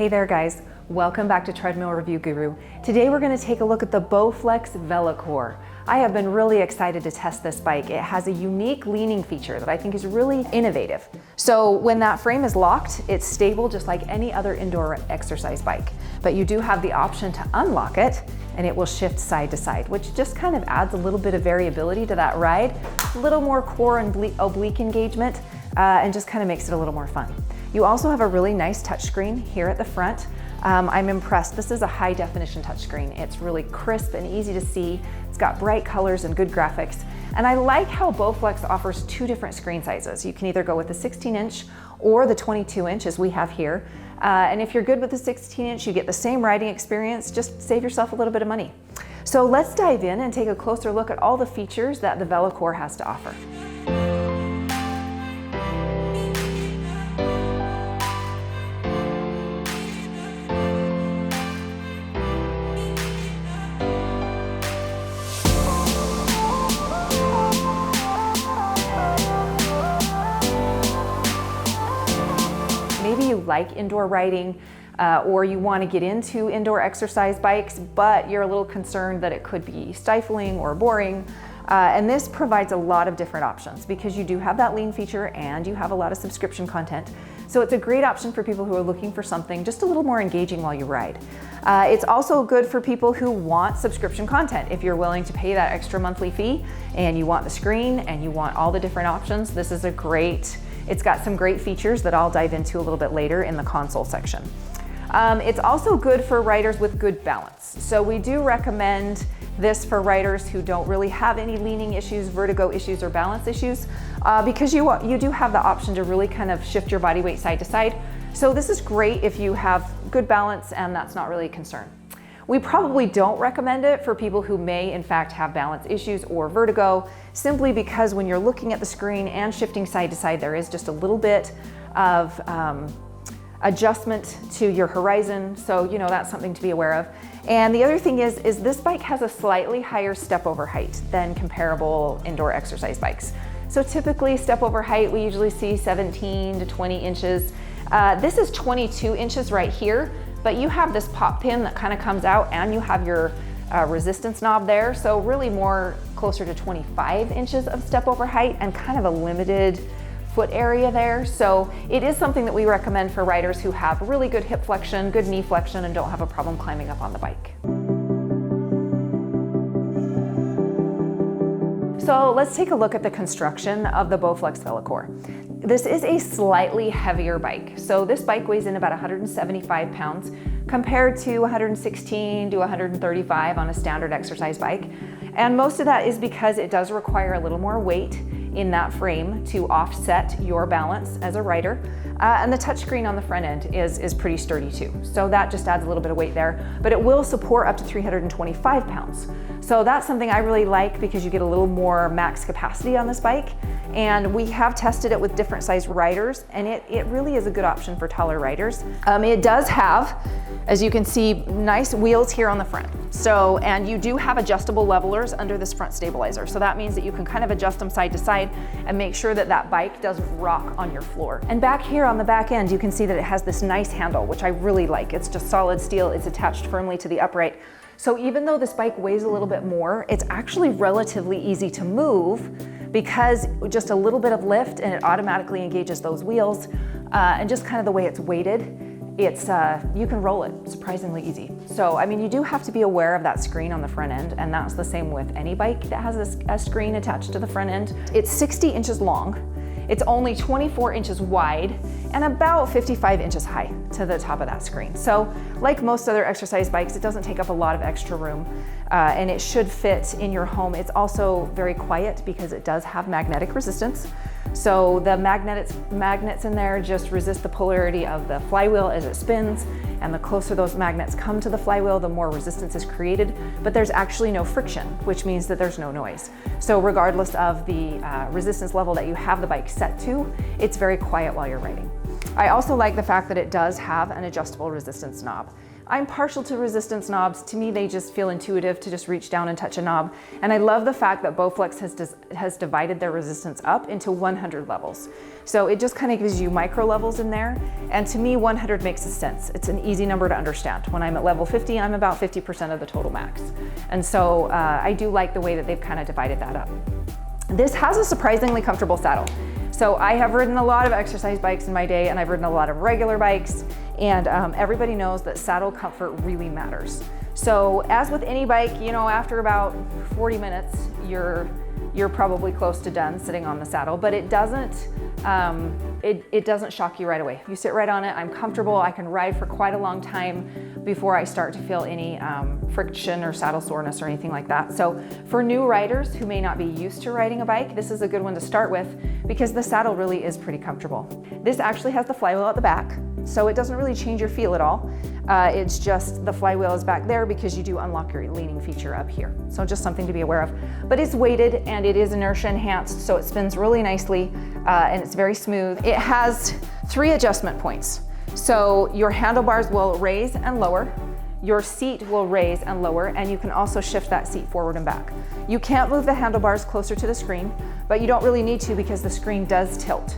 Hey there guys, welcome back to Treadmill Review Guru. Today we're going to take a look at the Bowflex Velocore. I have been really excited to test this bike. It has a unique leaning feature that I think is really innovative. So when that frame is locked, it's stable just like any other indoor exercise bike. But you do have the option to unlock it and it will shift side to side, which just kind of adds a little bit of variability to that ride, a little more core and oblique engagement, and just kind of makes it a little more fun. You also have a really nice touchscreen here at the front. I'm impressed. This is a high definition touchscreen. It's really crisp and easy to see. It's got bright colors and good graphics. And I like how Bowflex offers two different screen sizes. You can either go with the 16-inch or the 22-inch as we have here. And if you're good with the 16-inch, you get the same riding experience, just save yourself a little bit of money. So let's dive in and take a closer look at all the features that the Velocore has to offer. Maybe you like indoor riding or you want to get into indoor exercise bikes, but you're a little concerned that it could be stifling or boring. And this provides a lot of different options because you do have that lean feature and you have a lot of subscription content. So it's a great option for people who are looking for something just a little more engaging while you ride. It's also good for people who want subscription content. If you're willing to pay that extra monthly fee and you want the screen and you want all the different options, this is a great. It's got some great features that I'll dive into a little bit later in the console section. It's also good for riders with good balance. So we do recommend this for riders who don't really have any leaning issues, vertigo issues, or balance issues, because you do have the option to really kind of shift your body weight side to side. So this is great if you have good balance and that's not really a concern. We probably don't recommend it for people who may in fact have balance issues or vertigo, simply because when you're looking at the screen and shifting side to side, there is just a little bit of adjustment to your horizon. So, you know, that's something to be aware of. And the other thing is this bike has a slightly higher step over height than comparable indoor exercise bikes. So typically step over height, we usually see 17 to 20 inches. This is 22 inches right here. But you have this pop pin that kind of comes out and you have your resistance knob there. So really more closer to 25 inches of step over height and kind of a limited foot area there. So it is something that we recommend for riders who have really good hip flexion, good knee flexion, and don't have a problem climbing up on the bike. So let's take a look at the construction of the Bowflex Velocore. This is a slightly heavier bike. So this bike weighs in about 175 pounds compared to 116 to 135 on a standard exercise bike. And most of that is because it does require a little more weight in that frame to offset your balance as a rider. And the touchscreen on the front end is pretty sturdy too. So that just adds a little bit of weight there, but it will support up to 325 pounds. So that's something I really like because you get a little more max capacity on this bike. And we have tested it with different size riders and it really is a good option for taller riders. It does have, as you can see, nice wheels here on the front. So, and you do have adjustable levelers under this front stabilizer. So that means that you can kind of adjust them side to side and make sure that that bike doesn't rock on your floor. And back here on the back end, you can see that it has this nice handle, which I really like. It's just solid steel. It's attached firmly to the upright. So even though this bike weighs a little bit more, it's actually relatively easy to move because just a little bit of lift and it automatically engages those wheels. And just kind of the way it's weighted, it's you can roll it surprisingly easy. So, I mean, you do have to be aware of that screen on the front end, and that's the same with any bike that has a screen attached to the front end. It's 60 inches long. It's only 24 inches wide and about 55 inches high to the top of that screen. So like most other exercise bikes, it doesn't take up a lot of extra room and it should fit in your home. It's also very quiet because it does have magnetic resistance. So the magnets in there just resist the polarity of the flywheel as it spins, and the closer those magnets come to the flywheel, the more resistance is created, but there's actually no friction, which means that there's no noise. So regardless of the resistance level that you have the bike set to, it's very quiet while you're riding. I also like the fact that it does have an adjustable resistance knob. I'm partial to resistance knobs. To me, they just feel intuitive to just reach down and touch a knob. And I love the fact that Bowflex has divided their resistance up into 100 levels. So it just kind of gives you micro levels in there. And to me, 100 makes sense. It's an easy number to understand. When I'm at level 50, I'm about 50% of the total max. And so I do like the way that they've kind of divided that up. This has a surprisingly comfortable saddle. So I have ridden a lot of exercise bikes in my day, and I've ridden a lot of regular bikes, and everybody knows that saddle comfort really matters. So as with any bike, you know, after about 40 minutes, you're probably close to done sitting on the saddle, but it doesn't shock you right away. You sit right on it, I'm comfortable, I can ride for quite a long time before I start to feel any friction or saddle soreness or anything like that. So for new riders who may not be used to riding a bike, this is a good one to start with because the saddle really is pretty comfortable. This actually has the flywheel at the back, so it doesn't really change your feel at all. It's just the flywheel is back there because you do unlock your leaning feature up here. So just something to be aware of. But it's weighted and it is inertia enhanced, so it spins really nicely and it's very smooth. It has 3 adjustment points. So your handlebars will raise and lower, your seat will raise and lower, and you can also shift that seat forward and back. You can't move the handlebars closer to the screen, but you don't really need to because the screen does tilt.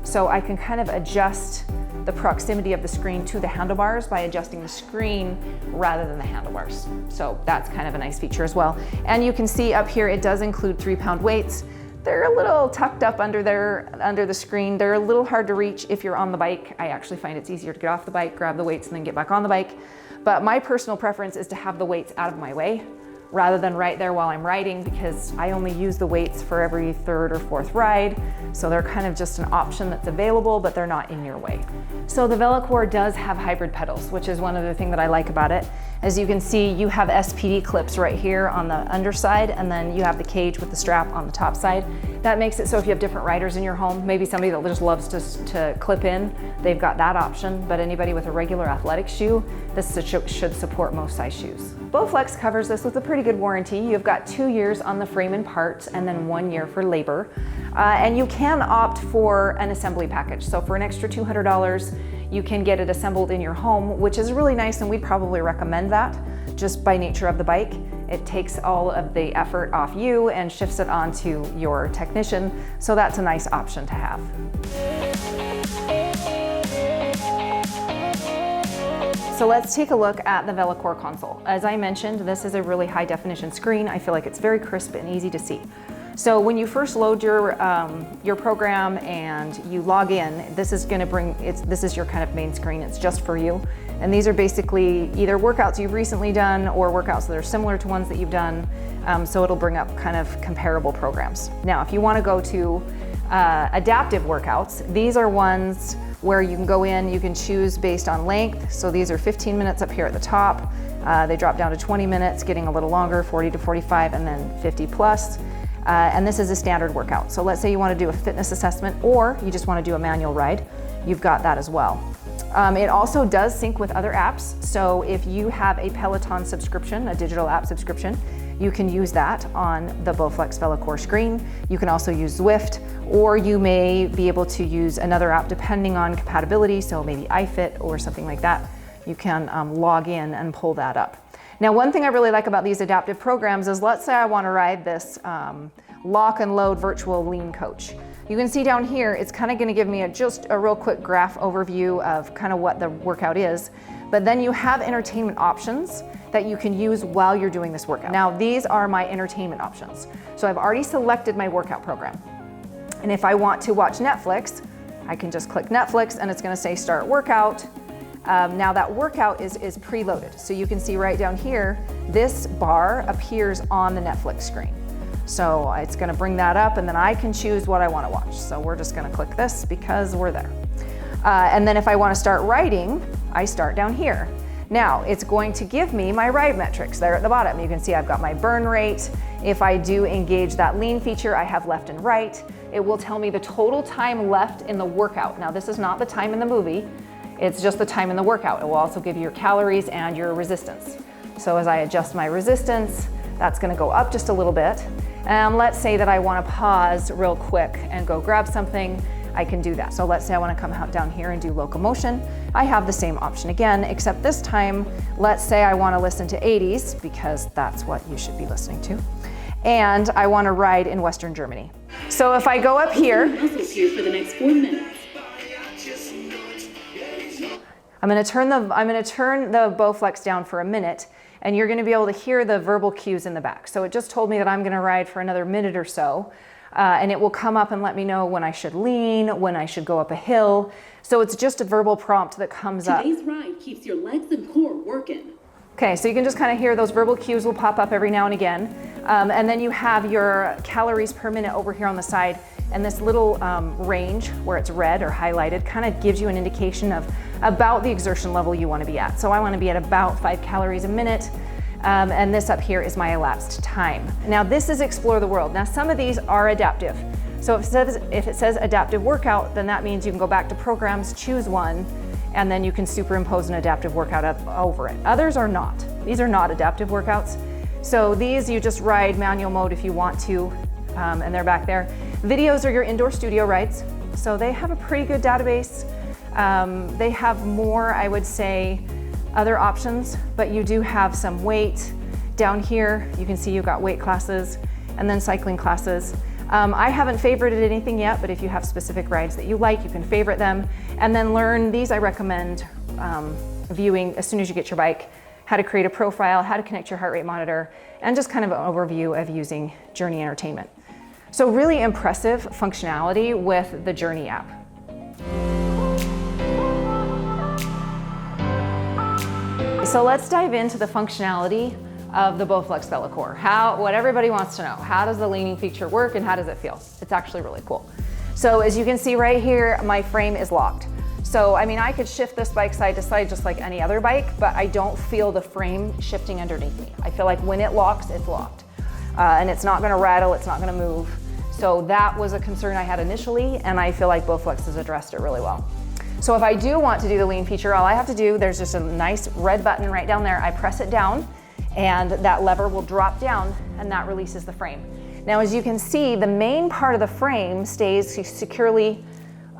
So I can kind of adjust the proximity of the screen to the handlebars by adjusting the screen rather than the handlebars. So that's kind of a nice feature as well. And you can see up here, it does include 3-pound weights. They're a little tucked up under the screen. They're a little hard to reach if you're on the bike. I actually find it's easier to get off the bike, grab the weights, and then get back on the bike. But my personal preference is to have the weights out of my way rather than right there while I'm riding, because I only use the weights for every 3rd or 4th ride. So they're kind of just an option that's available, but they're not in your way. So the Velocore does have hybrid pedals, which is one other thing that I like about it. As you can see, you have SPD clips right here on the underside, and then you have the cage with the strap on the top side. That makes it so if you have different riders in your home, maybe somebody that just loves to clip in, they've got that option. But anybody with a regular athletic shoe, this should support most size shoes. Bowflex covers this with a pretty good warranty. You've got 2 years on the frame and parts, and then 1 year for labor. And you can opt for an assembly package. So for an extra $200, you can get it assembled in your home, which is really nice, and we'd probably recommend that just by nature of the bike. It takes all of the effort off you and shifts it onto your technician, so that's a nice option to have. So let's take a look at the Velocore console. As I mentioned, this is a really high definition screen. I feel like it's very crisp and easy to see. So when you first load your program and you log in, this is going to this is your kind of main screen. It's just for you. And these are basically either workouts you've recently done or workouts that are similar to ones that you've done. So it'll bring up kind of comparable programs. Now, if you want to go to adaptive workouts, these are ones where you can go in, you can choose based on length. So these are 15 minutes up here at the top. They drop down to 20 minutes, getting a little longer, 40 to 45, and then 50 plus. And this is a standard workout. So let's say you want to do a fitness assessment or you just want to do a manual ride, you've got that as well. It also does sync with other apps. So if you have a Peloton subscription, a digital app subscription, you can use that on the Bowflex Velocore screen. You can also use Zwift, or you may be able to use another app depending on compatibility. So maybe iFit or something like that. You can log in and pull that up. Now, one thing I really like about these adaptive programs is, let's say I want to ride this lock and load virtual lean coach. You can see down here, it's kind of going to give me just a real quick graph overview of kind of what the workout is. But then you have entertainment options that you can use while you're doing this workout. Now, these are my entertainment options. So I've already selected my workout program. And if I want to watch Netflix, I can just click Netflix and it's going to say start workout. Now that workout is preloaded. So you can see right down here, this bar appears on the Netflix screen. So it's going to bring that up and then I can choose what I want to watch. So we're just going to click this because we're there. And then if I want to start riding, I start down here. Now it's going to give me my ride metrics there at the bottom. You can see I've got my burn rate. If I do engage that lean feature, I have left and right. It will tell me the total time left in the workout. Now this is not the time in the movie. It's just the time in the workout. It will also give you your calories and your resistance. So as I adjust my resistance, that's going to go up just a little bit. And let's say that I want to pause real quick and go grab something. I can do that. So let's say I want to come out down here and do locomotion. I have the same option again, except this time, let's say I want to listen to 80s, because that's what you should be listening to. And I want to ride in Western Germany. So if I go up here, Muscles here for the next 4 minutes. I'm going to turn the Bowflex down for a minute, and you're going to be able to hear the verbal cues in the back. So it just told me that I'm going to ride for another minute or so, and it will come up and let me know when I should lean, when I should go up a hill. So it's just a verbal prompt that comes up. Today's ride keeps your legs and core working. Okay, so you can just kind of hear those verbal cues will pop up every now and again. And then you have your calories per minute over here on the side, and this little range where it's red or highlighted kind of gives you an indication of about the exertion level you want to be at. So I want to be at about 5 calories a minute, and this up here is my elapsed time. Now this is Explore the World. Now some of these are adaptive. So if it says adaptive workout, then that means you can go back to programs, choose one, and then you can superimpose an adaptive workout over it. Others are not. These are not adaptive workouts. So these you just ride manual mode if you want to, and they're back there. Videos are your indoor studio rides. So they have a pretty good database. They have more, I would say, other options, but you do have some weight. Down here, you can see you've got weight classes and then cycling classes. I haven't favorited anything yet, but if you have specific rides that you like, you can favorite them. And then learn, these I recommend viewing as soon as you get your bike, how to create a profile, how to connect your heart rate monitor, and just kind of an overview of using Journey Entertainment. So really impressive functionality with the Journey app. So let's dive into the functionality of the Bowflex Velocore. What everybody wants to know, how does the leaning feature work and how does it feel? It's actually really cool. So as you can see right here, my frame is locked. So I mean, I could shift this bike side to side just like any other bike, but I don't feel the frame shifting underneath me. I feel like when it locks, it's locked. And it's not gonna rattle, it's not gonna move. So that was a concern I had initially, and I feel like Bowflex has addressed it really well. So if I do want to do the lean feature, all I have to do, there's just a nice red button right down there. I press it down, and that lever will drop down, and that releases the frame. Now, as you can see, the main part of the frame stays securely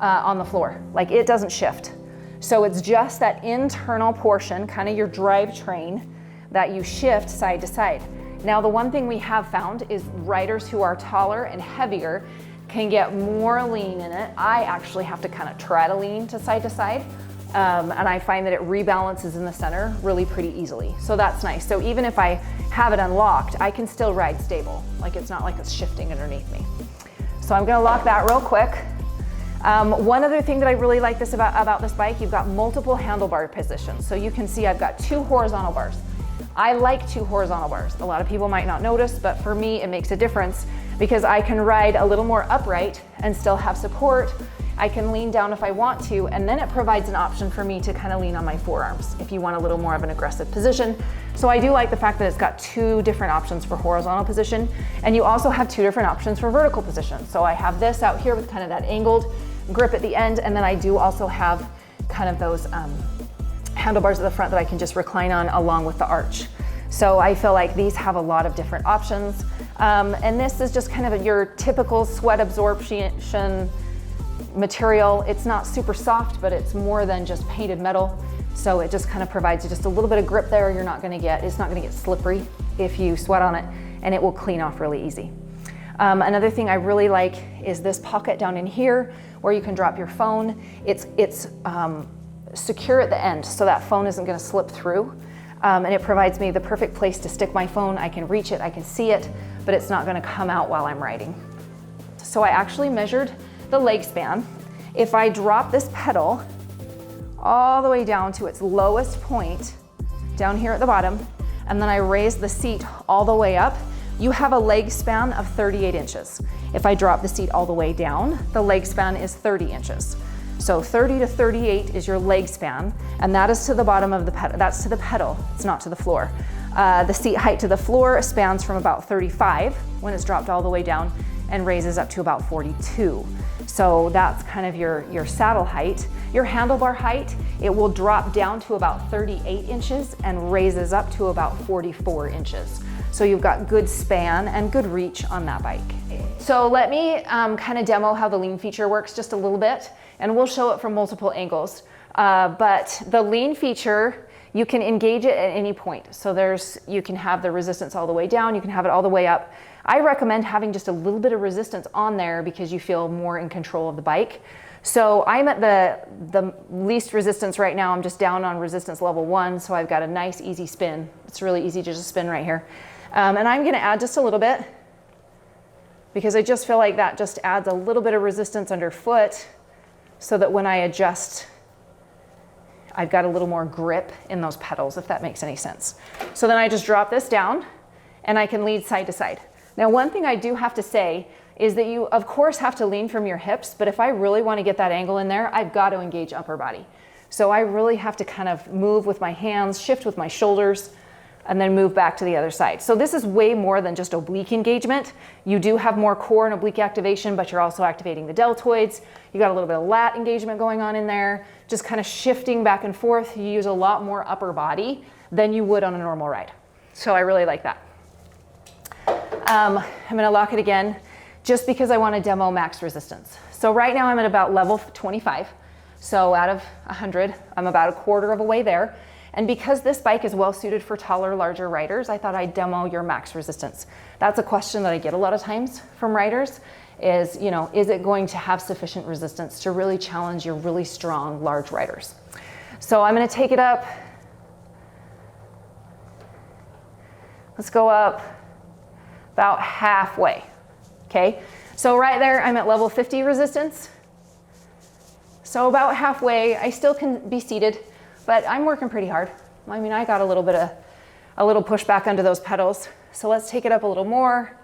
on the floor. Like, it doesn't shift. So it's just that internal portion, kind of your drivetrain, that you shift side to side. Now, the one thing we have found is riders who are taller and heavier can get more lean in it. I actually have to kind of try to lean to side, and I find that it rebalances in the center really pretty easily. So that's nice. So even if I have it unlocked, I can still ride stable. Like, it's not like it's shifting underneath me. So I'm gonna lock that real quick. One other thing that I really like about this bike, you've got multiple handlebar positions. So you can see I've got 2 horizontal bars. I like 2 horizontal bars. A lot of people might not notice, but for me, it makes a difference because I can ride a little more upright and still have support. I can lean down if I want to, and then it provides an option for me to kind of lean on my forearms if you want a little more of an aggressive position. So I do like the fact that it's got 2 different options for horizontal position, and you also have 2 different options for vertical position. So I have this out here with kind of that angled grip at the end, and then I do also have kind of those handlebars at the front that I can just recline on along with the arch. So I feel like these have a lot of different options. And this is just kind of your typical sweat absorption material. It's not super soft, but it's more than just painted metal. So it just kind of provides you just a little bit of grip there. It's not gonna get slippery if you sweat on it, and it will clean off really easy. Another thing I really like is this pocket down in here where you can drop your phone. It's secure at the end, so that phone isn't gonna slip through. And it provides me the perfect place to stick my phone. I can reach it, I can see it, but it's not gonna come out while I'm riding. So I actually measured the leg span. If I drop this pedal all the way down to its lowest point, down here at the bottom, and then I raise the seat all the way up, you have a leg span of 38 inches. If I drop the seat all the way down, the leg span is 30 inches. So 30 to 38 is your leg span, and that is to the bottom of the pedal. That's to the pedal, it's not to the floor. The seat height to the floor spans from about 35 when it's dropped all the way down and raises up to about 42. So that's kind of your saddle height. Your handlebar height, it will drop down to about 38 inches and raises up to about 44 inches. So you've got good span and good reach on that bike. So let me kind of demo how the lean feature works just a little bit, and we'll show it from multiple angles. But the lean feature, you can engage it at any point. So you can have the resistance all the way down, you can have it all the way up. I recommend having just a little bit of resistance on there because you feel more in control of the bike. So I'm at the least resistance right now. I'm just down on resistance level 1, so I've got a nice easy spin. It's really easy to just spin right here. And I'm gonna add just a little bit because I just feel like that just adds a little bit of resistance underfoot so that when I adjust, I've got a little more grip in those pedals, if that makes any sense. So then I just drop this down and I can lead side to side. Now, one thing I do have to say is that you, of course, have to lean from your hips, but if I really want to get that angle in there, I've got to engage upper body. So I really have to kind of move with my hands, shift with my shoulders, and then move back to the other side. So this is way more than just oblique engagement. You do have more core and oblique activation, but you're also activating the deltoids. You got a little bit of lat engagement going on in there, just kind of shifting back and forth. You use a lot more upper body than you would on a normal ride. So I really like that. I'm gonna lock it again just because I want to demo max resistance. So right now I'm at about level 25. So out of 100, I'm about a quarter of a way there. And because this bike is well suited for taller, larger riders, I thought I'd demo your max resistance. That's a question that I get a lot of times from riders is, you know, is it going to have sufficient resistance to really challenge your really strong, large riders? So I'm gonna take it up. Let's go up about halfway, okay? So right there, I'm at level 50 resistance. So about halfway, I still can be seated, but I'm working pretty hard. I mean, I got a little push back under those pedals. So let's take it up a little more.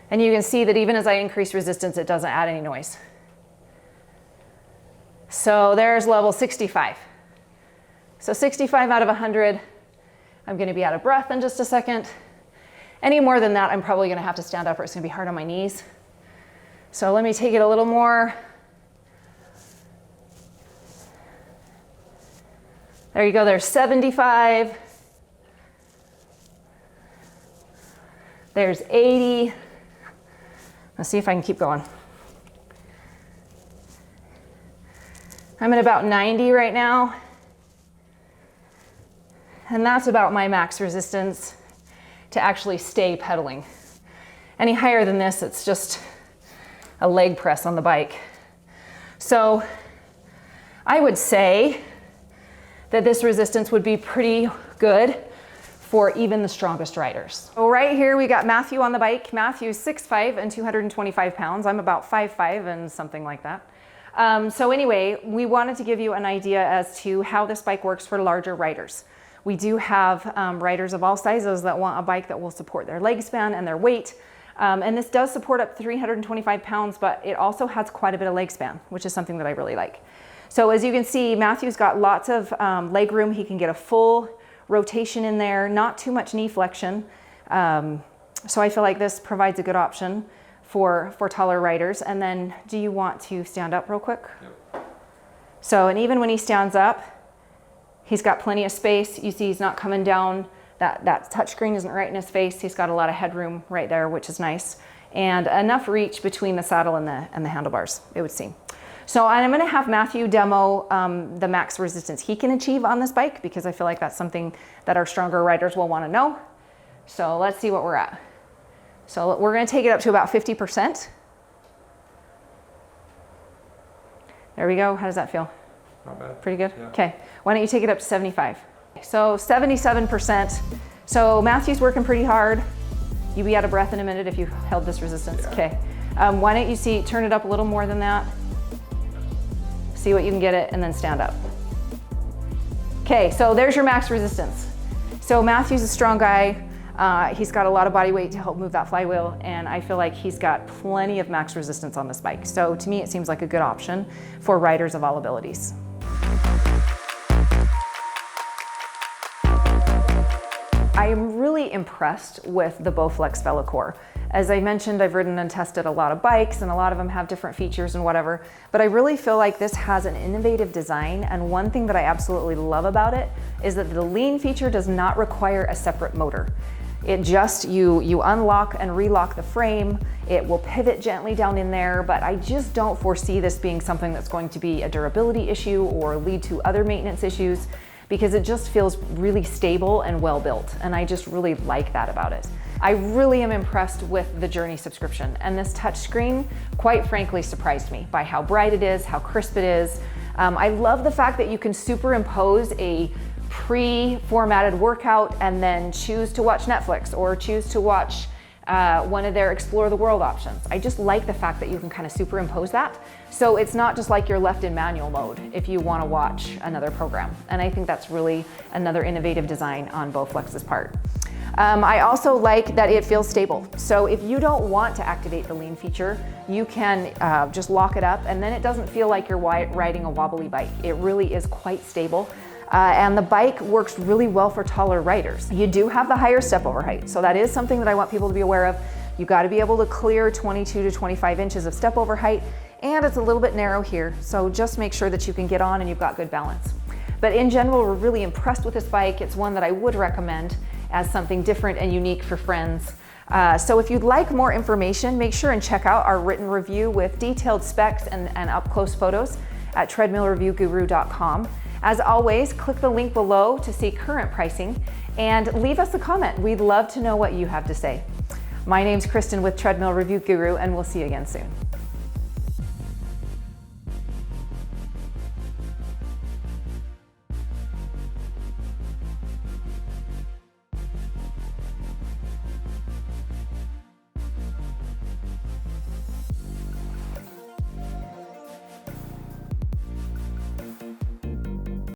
And you can see that even as I increase resistance, it doesn't add any noise. So there's level 65. So 65 out of 100. I'm gonna be out of breath in just a second. Any more than that, I'm probably gonna have to stand up or it's gonna be hard on my knees. So let me take it a little more. There you go, there's 75. There's 80. Let's see if I can keep going. I'm at about 90 right now. And that's about my max resistance to actually stay pedaling. Any higher than this, it's just a leg press on the bike. So I would say that this resistance would be pretty good for even the strongest riders. So right here we got Matthew on the bike. Matthew's 6'5" and 225 pounds. I'm about 5'5" and something like that. So anyway, we wanted to give you an idea as to how this bike works for larger riders. We do have riders of all sizes that want a bike that will support their leg span and their weight. And this does support up to 325 pounds, but it also has quite a bit of leg span, which is something that I really like. So as you can see, Matthew's got lots of leg room. He can get a full rotation in there, not too much knee flexion. So I feel like this provides a good option for taller riders. And then do you want to stand up real quick? Yep. So, and even when he stands up, he's got plenty of space. You see he's not coming down. That touchscreen isn't right in his face. He's got a lot of headroom right there, which is nice. And enough reach between the saddle and the handlebars, it would seem. So I'm gonna have Matthew demo the max resistance he can achieve on this bike because I feel like that's something that our stronger riders will wanna know. So let's see what we're at. So we're gonna take it up to about 50%. There we go, how does that feel? Not bad. Pretty good? Yeah. Okay, why don't you take it up to 75? So 77%. So Matthew's working pretty hard. You'd be out of breath in a minute if you held this resistance. Yeah. Okay, why don't you turn it up a little more than that? See what you can get it and then stand up. Okay, so there's your max resistance. So Matthew's a strong guy. He's got a lot of body weight to help move that flywheel, and I feel like he's got plenty of max resistance on this bike. So to me, it seems like a good option for riders of all abilities. I am really impressed with the Bowflex Velocore. As I mentioned, I've ridden and tested a lot of bikes and a lot of them have different features and whatever, but I really feel like this has an innovative design, and one thing that I absolutely love about it is that the lean feature does not require a separate motor. It just, you unlock and relock the frame. It will pivot gently down in there, but I just don't foresee this being something that's going to be a durability issue or lead to other maintenance issues, because it just feels really stable and well built. And I just really like that about it. I really am impressed with the Journey subscription, and this touchscreen, quite frankly, surprised me by how bright it is, how crisp it is. I love the fact that you can superimpose a pre-formatted workout and then choose to watch Netflix or choose to watch one of their Explore the World options. I just like the fact that you can kind of superimpose that. So it's not just like you're left in manual mode if you want to watch another program. And I think that's really another innovative design on Bowflex's part. I also like that it feels stable. So if you don't want to activate the lean feature, you can just lock it up, and then it doesn't feel like you're riding a wobbly bike. It really is quite stable. And the bike works really well for taller riders. You do have the higher step over height, so that is something that I want people to be aware of. You got to be able to clear 22 to 25 inches of step over height, and it's a little bit narrow here, so just make sure that you can get on and you've got good balance. But in general, we're really impressed with this bike. It's one that I would recommend as something different and unique for friends. So if you'd like more information, make sure and check out our written review with detailed specs and up-close photos at treadmillreviewguru.com. As always, click the link below to see current pricing and leave us a comment. We'd love to know what you have to say. My name's Kristen with Treadmill Review Guru, and we'll see you again soon.